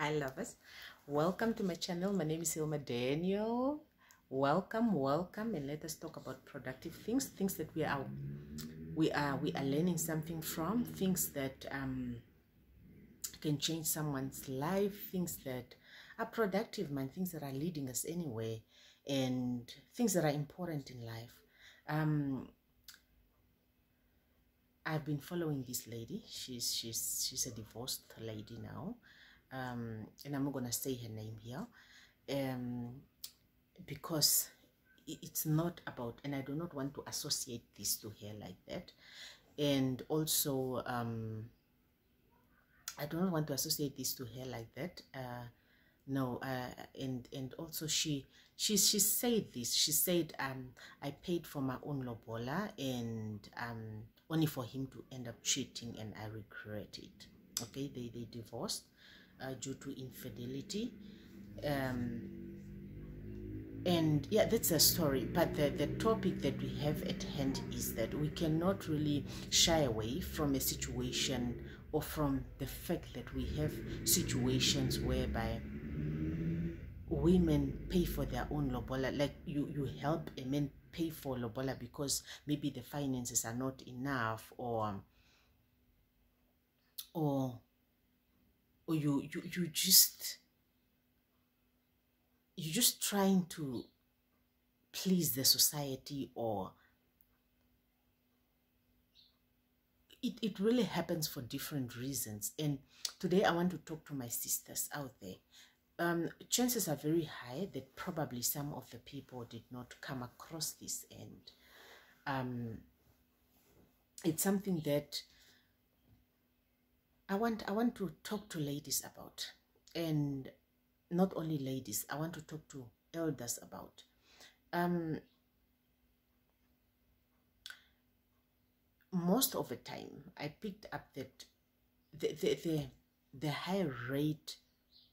Hi lovers, welcome to my channel. My name is Hilma Daniel. Welcome, and let us talk about productive things that we are learning something from, things that can change someone's life, things that are productive, man, things that are leading us anywhere, and things that are important in life. I've been following this lady. She's a divorced lady now, and I'm not gonna say her name here, because it's not about, and I do not want to associate this to her like that, and also I do not want to associate this to her like that. No, and also she said this. She said, I paid for my own lobola, and only for him to end up cheating, and I regret it. Okay, they divorced due to infidelity. And yeah, that's a story, but the topic that we have at hand is that we cannot really shy away from a situation, or from the fact that we have situations whereby women pay for their own lobola. Like you help a man pay for lobola because maybe the finances are not enough, or you just trying to please the society, or it really happens for different reasons. And today I want to talk to my sisters out there. Chances are very high that probably some of the people did not come across this, and it's something that I want to talk to ladies about, and not only ladies, I want to talk to elders about. Most of the time I picked up that the high rate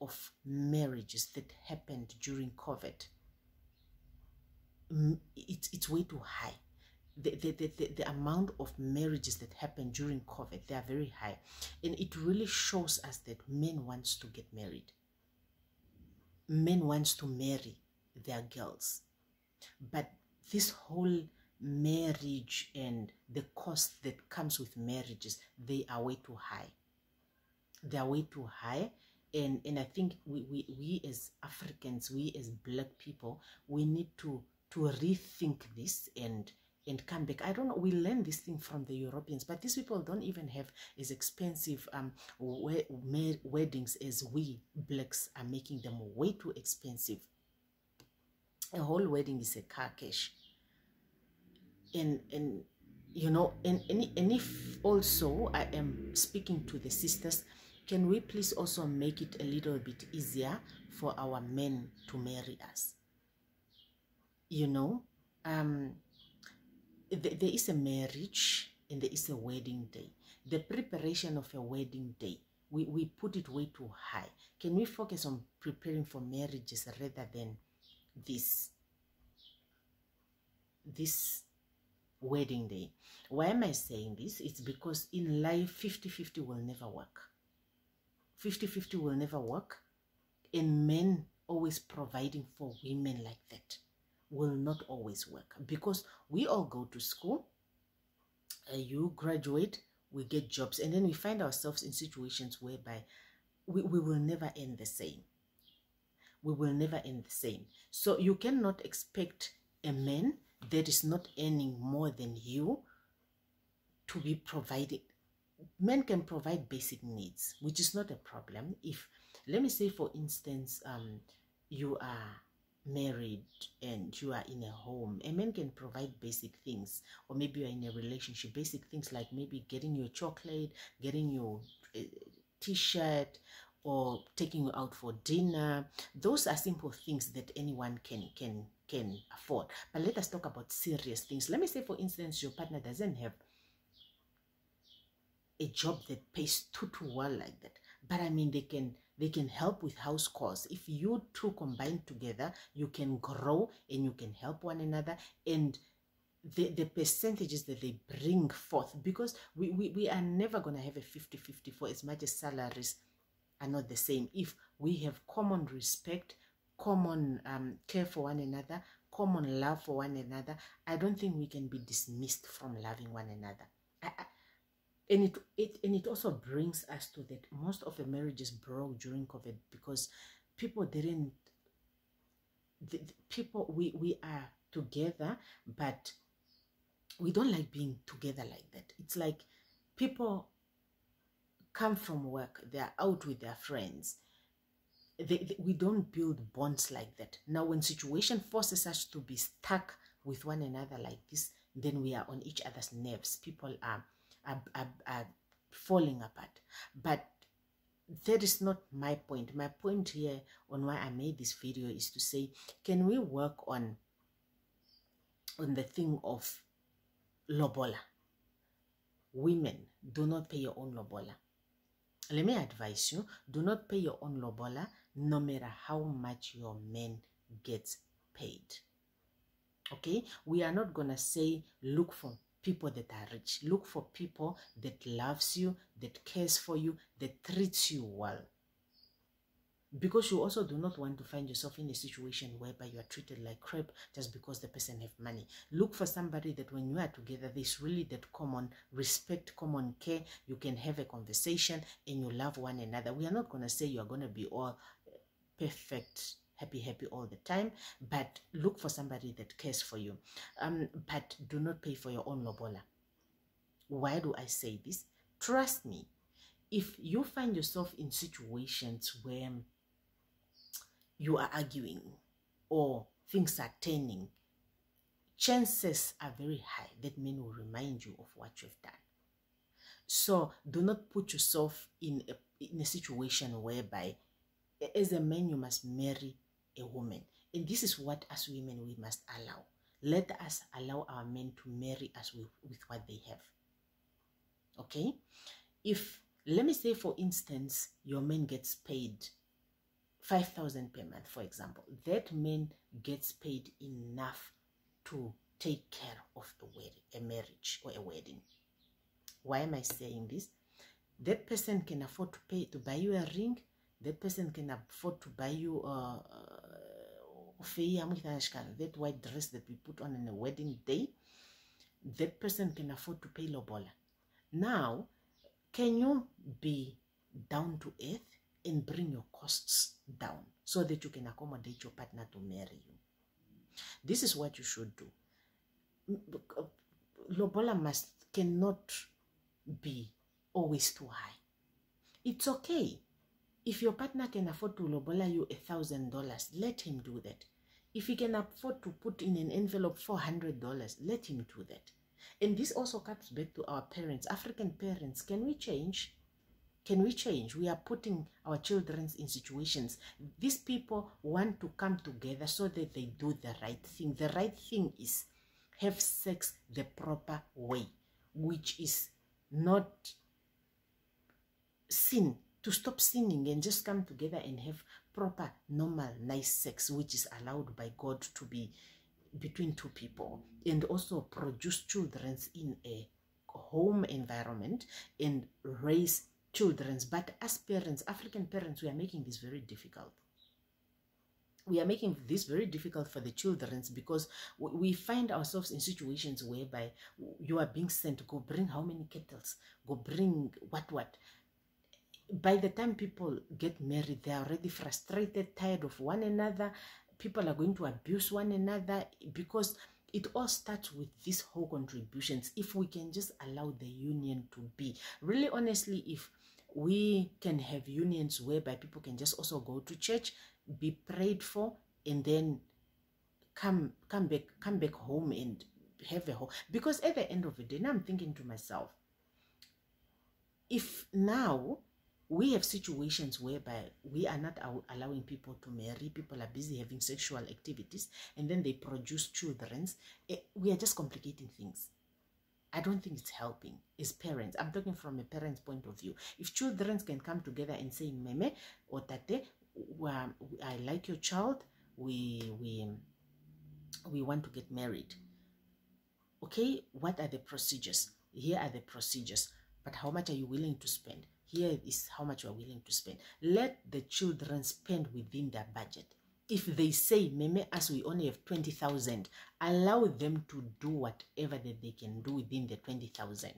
of marriages that happened during COVID, it's way too high. The amount of marriages that happened during COVID, they are very high, and it really shows us that men wants to get married. Men wants to marry their girls, but this whole marriage and the cost that comes with marriages, they are way too high. They are way too high. And I think we as Africans, we as black people, we need to rethink this and come back. I don't know, we learn this thing from the Europeans, but these people don't even have as expensive weddings as we blacks are making them. Way too expensive. A whole wedding is a car cash. And you know, and if also I am speaking to the sisters, can we please also make it a little bit easier for our men to marry us? You know, there is a marriage and there is a wedding day. The preparation of a wedding day, we put it way too high. Can we focus on preparing for marriages rather than this wedding day? Why am I saying this? It's because in life 50-50 will never work. 50-50 will never work, and men always providing for women like that will not always work, because we all go to school, you graduate, we get jobs, and then we find ourselves in situations whereby we will never end the same. We will never end the same. So you cannot expect a man that is not earning more than you to be providing. Men can provide basic needs, which is not a problem. If, let me say for instance, you are married and you are in a home, a man can provide basic things. Or maybe you're in a relationship, basic things like maybe getting your chocolate, getting your t-shirt, or taking you out for dinner. Those are simple things that anyone can afford. But let us talk about serious things. Let me say for instance, your partner doesn't have a job that pays too well like that, but I mean, they can help with house calls. If you two combine together, you can grow and you can help one another. And the percentages that they bring forth, because we are never going to have a 50-50 for as much as salaries are not the same. If we have common respect, common care for one another, common love for one another, I don't think we can be dismissed from loving one another. And it also brings us to that most of the marriages broke during COVID because people didn't, we are together, but we don't like being together like that. It's like people come from work, they're out with their friends. We don't build bonds like that. Now, when situation forces us to be stuck with one another like this, then we are on each other's nerves. People are falling apart. But that is not my point. My point here on why I made this video is to say, can we work on the thing of lobola? Women, do not pay your own lobola. Let me advise you, do not pay your own lobola no matter how much your man gets paid. Okay? We are not going to say look for people that are rich. Look for people that loves you, that cares for you, that treats you well. Because you also do not want to find yourself in a situation whereby you are treated like crap just because the person have money. Look for somebody that when you are together, there's really that common respect, common care. You can have a conversation and you love one another. We are not going to say you are going to be all perfect, happy all the time, but look for somebody that cares for you. But do not pay for your own lobola. Why do I say this? Trust me, if you find yourself in situations where you are arguing or things are turning, chances are very high that men will remind you of what you've done. So do not put yourself in a situation whereby as a man you must marry a woman. And this is what as women we must allow. Let us allow our men to marry us with what they have. Okay? If, let me say for instance, your man gets paid 5,000 per month, for example, that man gets paid enough to take care of a marriage or a wedding. Why am I saying this? That person can afford to pay to buy you a ring. That person can afford to buy you that white dress that we put on a wedding day. That person can afford to pay lobola. Now, can you be down to earth and bring your costs down so that you can accommodate your partner to marry you? This is what you should do. Lobola cannot be always too high. It's okay. If your partner can afford to lobola you $1,000, let him do that. If he can afford to put in an envelope $400, let him do that. And this also comes back to our parents, African parents. Can we change? Can we change? We are putting our children in situations. These people want to come together so that they do the right thing. The right thing is have sex the proper way, which is not sin. To stop sinning and just come together and have proper, normal, nice sex, which is allowed by God to be between two people, and also produce children in a home environment and raise children. But as parents, African parents, we are making this very difficult. We are making this very difficult for the children because we find ourselves in situations whereby you are being sent to go bring how many kettles, go bring what. By the time people get married, they are already frustrated, tired of one another. People are going to abuse one another because it all starts with these whole contributions. If we can just allow the union to be, really honestly, if we can have unions whereby people can just also go to church, be prayed for, and then come back home and have a home. Because at the end of the day, now I'm thinking to myself, if now we have situations whereby we are not allowing people to marry, people are busy having sexual activities, and then they produce children, we are just complicating things. I don't think it's helping as parents. I'm talking from a parent's point of view. If children can come together and say, Meme or Tate, I like your child, we want to get married. Okay, what are the procedures? Here are the procedures. But how much are you willing to spend? here is how much you are willing to spend. Let the children spend within their budget. If they say, Meme, as we only have 20,000, allow them to do whatever that they can do within the 20,000.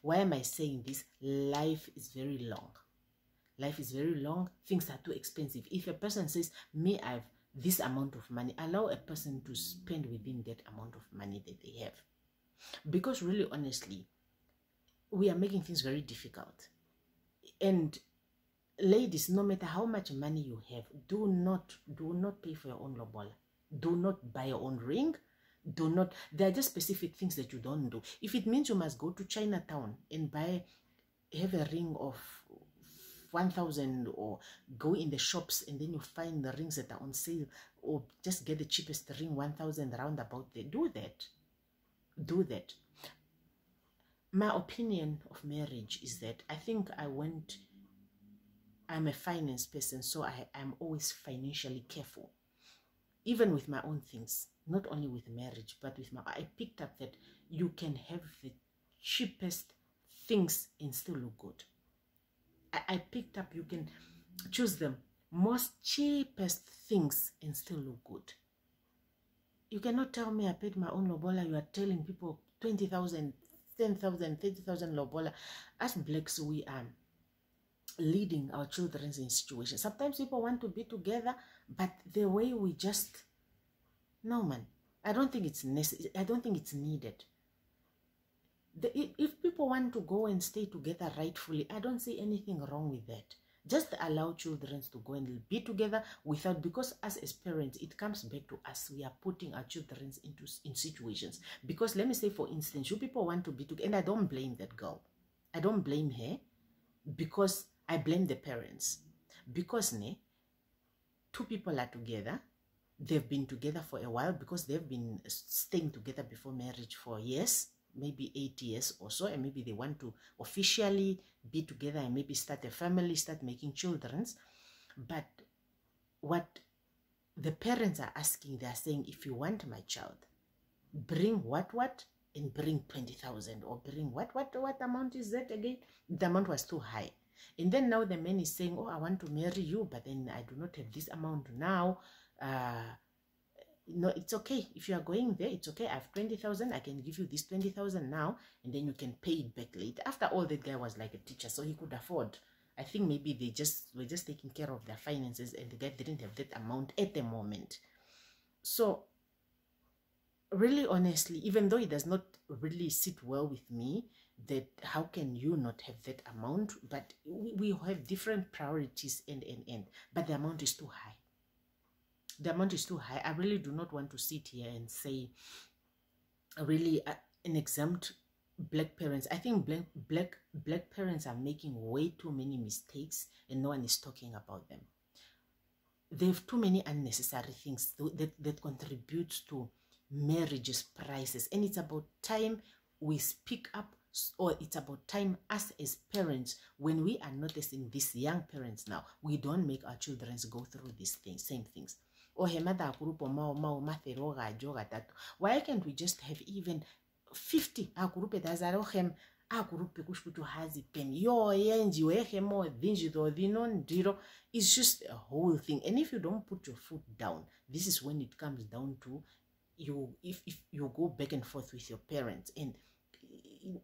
Why am I saying this? Life is very long. Life is very long. Things are too expensive. If a person says, me, I have this amount of money, allow a person to spend within that amount of money that they have. Because really, honestly, we are making things very difficult. And ladies, no matter how much money you have, do not pay for your own lobola. Do not buy your own ring. Do not. There are just specific things that you don't do. If it means you must go to Chinatown and have a ring of 1,000, or go in the shops and then you find the rings that are on sale, or just get the cheapest ring, 1,000 roundabout there, do that. Do that. My opinion of marriage is that I think I'm a finance person, so I'm always financially careful. Even with my own things, not only with marriage, but I picked up that you can have the cheapest things and still look good. I picked up you can choose the most cheapest things and still look good. You cannot tell me I paid my own lobola. You are telling people 20,000, 10,000, 30,000 lobola. As blacks, we are leading our children in situations. Sometimes people want to be together, but the way we just, no man, I don't think it's necessary. I don't think it's needed. If people want to go and stay together rightfully, I don't see anything wrong with that. Just allow children to go and be together without, because us as parents, it comes back to us. We are putting our children in situations. Because let me say, for instance, you people want to be together, and I don't blame that girl. I don't blame her, because I blame the parents. Because two people are together. They've been together for a while, because they've been staying together before marriage for years, maybe 8 years or so, and maybe they want to officially be together and maybe start a family, start making children. But what the parents are asking, they are saying, if you want my child, bring what, and bring 20,000, or bring what amount is that again? The amount was too high. And then now the man is saying, oh, I want to marry you, but then I do not have this amount now. No, it's okay. If you are going there, it's okay. I have 20,000. I can give you this 20,000 now, and then you can pay it back later. After all, that guy was like a teacher, so he could afford. I think maybe they were just taking care of their finances, and the guy didn't have that amount at the moment. So, really, honestly, even though it does not really sit well with me, that how can you not have that amount? But we have different priorities, but the amount is too high. The amount is too high. I really do not want to sit here and say, really, an exempt black parents. I think black parents are making way too many mistakes, and no one is talking about them. They have too many unnecessary things that contribute to marriage's prices, and it's about time we speak up, or it's about time us as parents, when we are noticing these young parents now, we don't make our children go through these same things. Why can't we just have even 50 it's just a whole thing. And if you don't put your foot down, this is when it comes down to you. If you go back and forth with your parents, and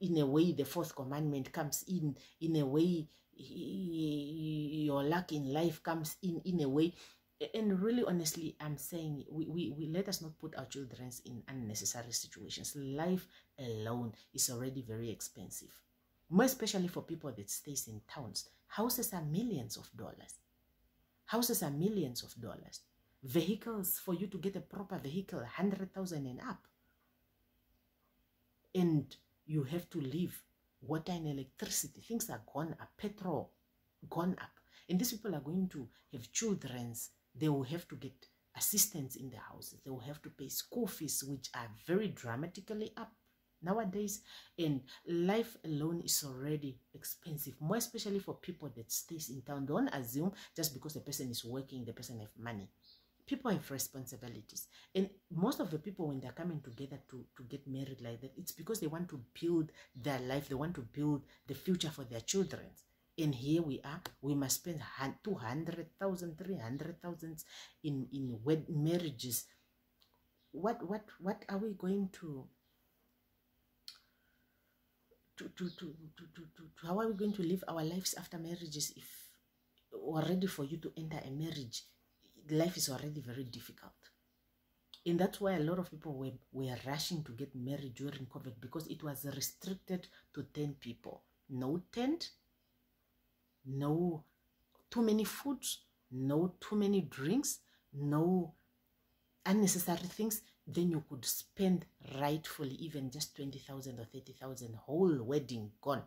in a way the fourth commandment comes in a way your luck in life comes in a way. And really, honestly, I'm saying we let us not put our children in unnecessary situations. Life alone is already very expensive, more especially for people that stays in towns. Houses are millions of dollars. Houses are millions of dollars. Vehicles, for you to get a proper vehicle, 100,000 and up. And you have to live. Water and electricity, things are gone up. Petrol, gone up. And these people are going to have children. They will have to get assistance in their houses. They will have to pay school fees, which are very dramatically up nowadays. And life alone is already expensive, more especially for people that stays in town. Don't assume just because the person is working, the person have money. People have responsibilities. And most of the people, when they're coming together to get married like that, it's because they want to build their life. They want to build the future for their children. And here we are, we must spend 200,000, 300,000 in marriages. What are we going to how are we going to live our lives after marriages if already for you to enter a marriage, life is already very difficult? And that's why a lot of people were rushing to get married during COVID, because it was restricted to 10 people. No tent, no too many foods, no too many drinks, no unnecessary things. Then you could spend rightfully even just 20,000 or 30,000, whole wedding gone.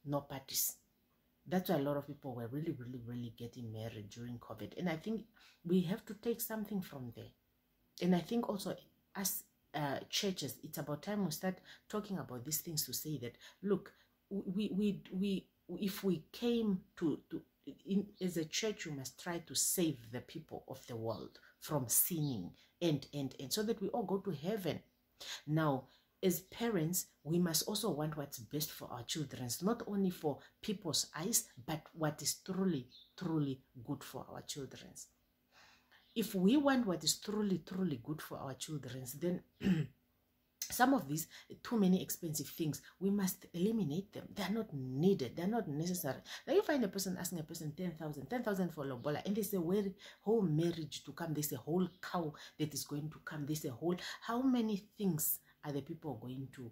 No parties. That's why a lot of people were really getting married during COVID. And I think we have to take something from there. And I think also as churches, it's about time we start talking about these things, to say that, look, if we came as a church, you must try to save the people of the world from sinning and so that we all go to heaven. Now, as parents, we must also want what's best for our children, not only for people's eyes, but what is truly good for our children. If we want what is truly good for our children, then some of these too many expensive things, we must eliminate them. They are not needed. They are not necessary. Now you find a person asking a person 10,000 for lobola, and there's a whole marriage to come. There's a whole cow that is going to come. There's a whole, how many things are the people going to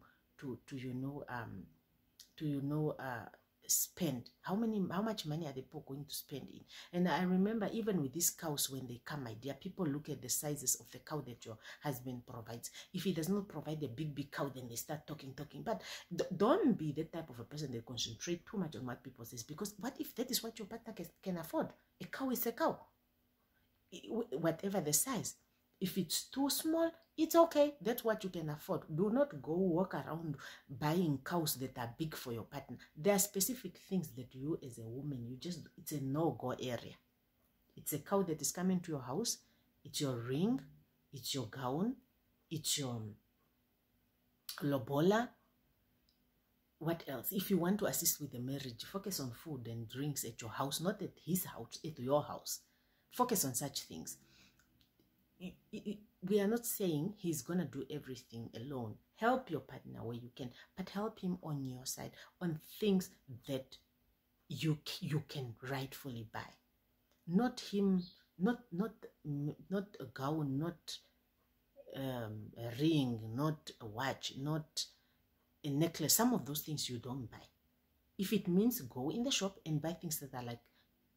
spend? How much money are the people going to spend in? And I remember even with these cows, when they come, my dear, people look at the sizes of the cow that your husband provides. If he does not provide a big cow, then they start talking. But don't be that type of a person that concentrate too much on what people say, because what if that is what your partner can afford? A cow is a cow, whatever the size. If it's too small, it's okay. That's what you can afford. Do not go walk around buying cows that are big for your partner. There are specific things that you as a woman, it's a no-go area. It's a cow that is coming to your house. It's your ring. It's your gown. It's your lobola. What else? If you want to assist with the marriage, focus on food and drinks at your house, not at his house, at your house. Focus on such things. We are not saying he's going to do everything alone. Help your partner where you can, but help him on your side on things that you can rightfully buy. Not him, not a gown, not a ring, not a watch, not a necklace. Some of those things you don't buy. If it means go in the shop and buy things that are like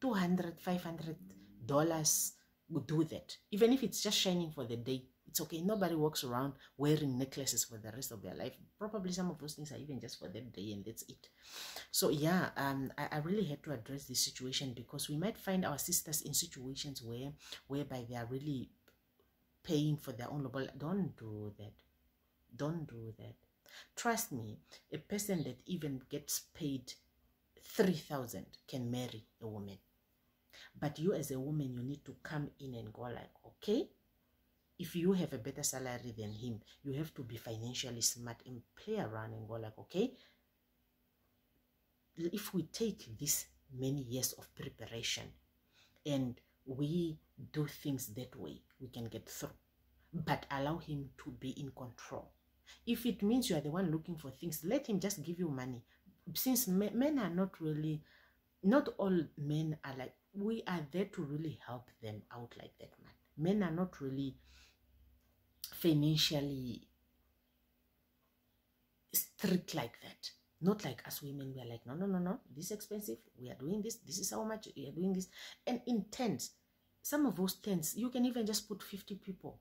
$200, $500, do that. Even if it's just shining for the day, it's okay. Nobody walks around wearing necklaces for the rest of their life. Probably some of those things are even just for that day, and that's it. So yeah, I really had to address this situation, because we might find our sisters in situations whereby they are really paying for their own lobola. Don't do that. Don't do that. Trust me, a person that even gets paid 3,000 can marry a woman. But you as a woman, you need to come in and go like, okay, if you have a better salary than him, you have to be financially smart and play around and go like, okay, if we take this many years of preparation and we do things that way, we can get through. But allow him to be in control. If it means you are the one looking for things, let him just give you money. Since men are not really, not all men are like, we are there to really help them out like that, man. Men are not really financially strict like that. Not like us women, we are like, no, this is expensive, we are doing this is how much, we are doing this. And in tents, some of those tents, you can even just put 50 people.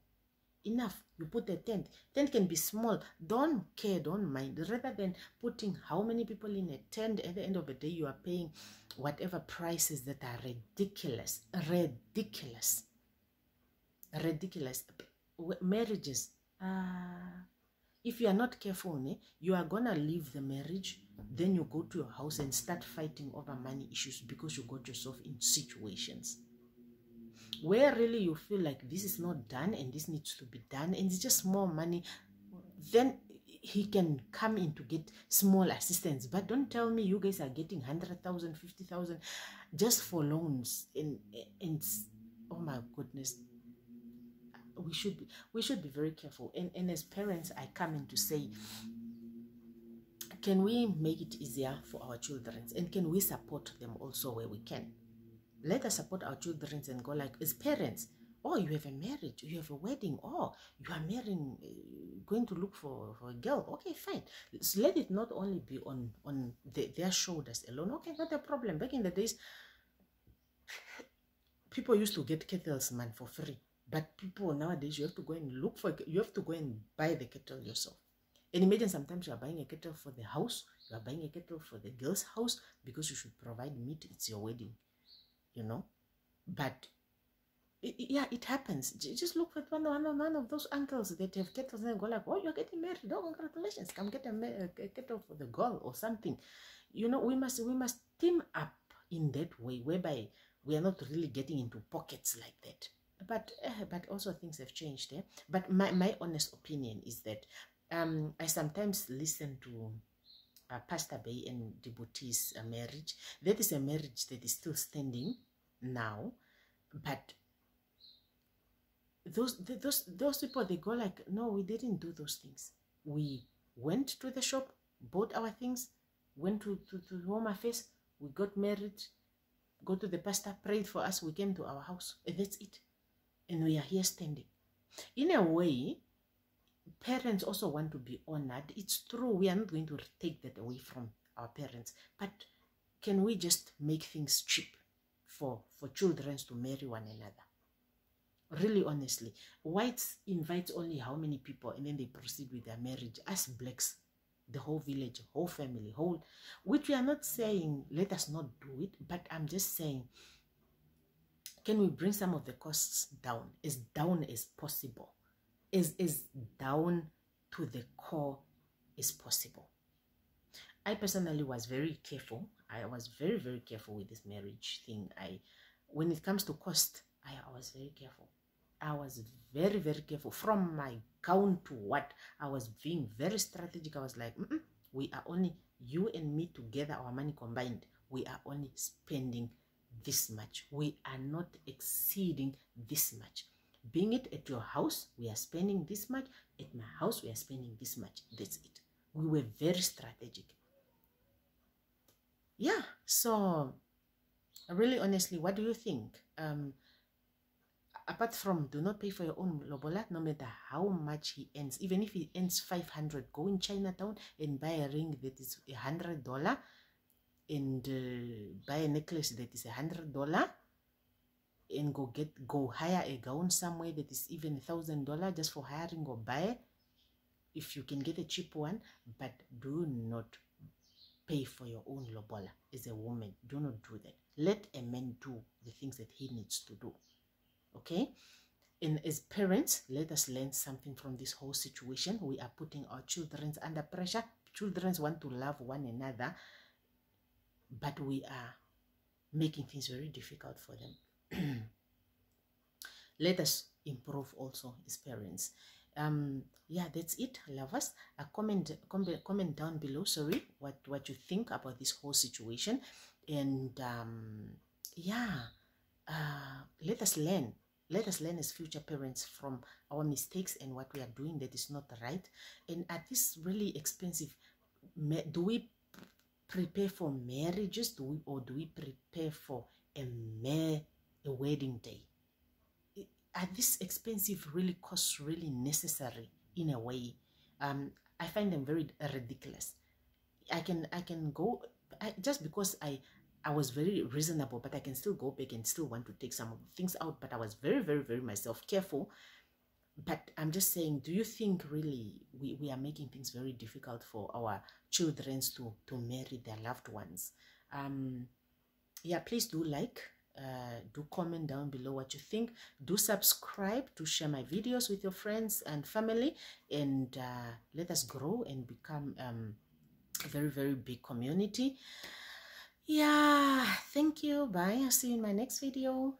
Enough. You put a tent. Tent can be small. Don't care, don't mind. Rather than putting how many people in a tent, at the end of the day, you are paying whatever prices that are ridiculous. Marriages. If you are not careful, you are going to leave the marriage. Then you go to your house and start fighting over money issues because you got yourself in situations where really you feel like this is not done and this needs to be done and it's just more money. Then he can come in to get small assistance. But don't tell me you guys are getting 100,000, 50,000 just for loans. And oh my goodness, we should be very careful. And as parents, I come in to say, can we make it easier for our children, and can we support them also where we can? Let us support our children and go like, as parents, oh, you have a marriage, you have a wedding, oh, you are marrying, going to look for a girl. Okay, fine. So let it not only be on their shoulders alone. Okay, not a problem. Back in the days, people used to get kettles, man, for free. But people nowadays, you have to go and look for, you have to go and buy the kettle yourself. And imagine sometimes you are buying a kettle for the house, you are buying a kettle for the girl's house because you should provide meat. It's your wedding, you know. But yeah, it happens. Just look at one of those uncles that have kettles and go like, oh, you're getting married. Oh, congratulations. Come get a kettle for the girl or something. You know, we must team up in that way, whereby we are not really getting into pockets like that. But also things have changed. But my honest opinion is that I sometimes listen to Pastor Bay and Debutee's marriage. That is a marriage that is still standing now. But those people, they go like, no, we didn't do those things. We went to the shop, bought our things, went to Home Affairs, we got married, go to the pastor, prayed for us, we came to our house. And that's it. And we are here standing. In a way, parents also want to be honored. It's true, we are not going to take that away from our parents. But can we just make things cheap for children to marry one another? Really, honestly, whites invite only how many people, and then they proceed with their marriage. Us blacks, the whole village, whole family, which we are not saying let us not do it, but I'm just saying, can we bring some of the costs down as possible, as down to the core as possible? I personally was very careful. I was very, very careful with this marriage thing. When it comes to cost, I was very careful. I was very, very careful. From my gown to what, I was being very strategic. I was like, we are only, you and me together, our money combined, we are only spending this much. We are not exceeding this much. Being it at your house, we are spending this much. At my house, we are spending this much. That's it. We were very strategic. Yeah, so really, honestly, what do you think? Apart from, do not pay for your own lobola, no matter how much he earns. Even if he earns 500, go in Chinatown and buy a ring that is $100 and buy a necklace that is $100 and go hire a gown somewhere that is even $1,000 just for hiring, or buy if you can get a cheap one. But do not pay for your own lobola as a woman. Do not do that. Let a man do the things that he needs to do. Okay? And as parents, let us learn something from this whole situation. We are putting our children under pressure. Children want to love one another, but we are making things very difficult for them. Let us improve also as parents. Yeah, that's it, lovers. Comment down below, sorry, what you think about this whole situation. And yeah, let us learn as future parents from our mistakes and what we are doing that is not right. And at this really expensive, do we prepare for marriages, or do we prepare for a wedding day? Are this expensive really costs really necessary in a way? I find them very ridiculous. I can go, just because I was very reasonable, but I can still go back and still want to take some of the things out. But I was very, very, very myself careful. But I'm just saying, do you think really we are making things very difficult for our children to marry their loved ones? Yeah, please do like, do comment down below what you think. Do subscribe, to share my videos with your friends and family, and let us grow and become a very, very big community. Yeah, thank you. Bye. I'll see you in my next video.